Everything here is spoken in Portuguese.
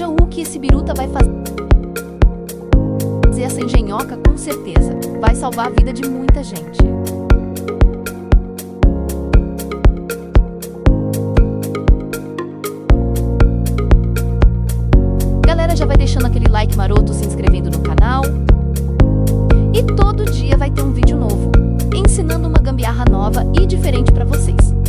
Veja o que esse biruta vai fazer. Essa engenhoca com certeza vai salvar a vida de muita gente. Galera, já vai deixando aquele like maroto, se inscrevendo no canal. E todo dia vai ter um vídeo novo, ensinando uma gambiarra nova e diferente para vocês.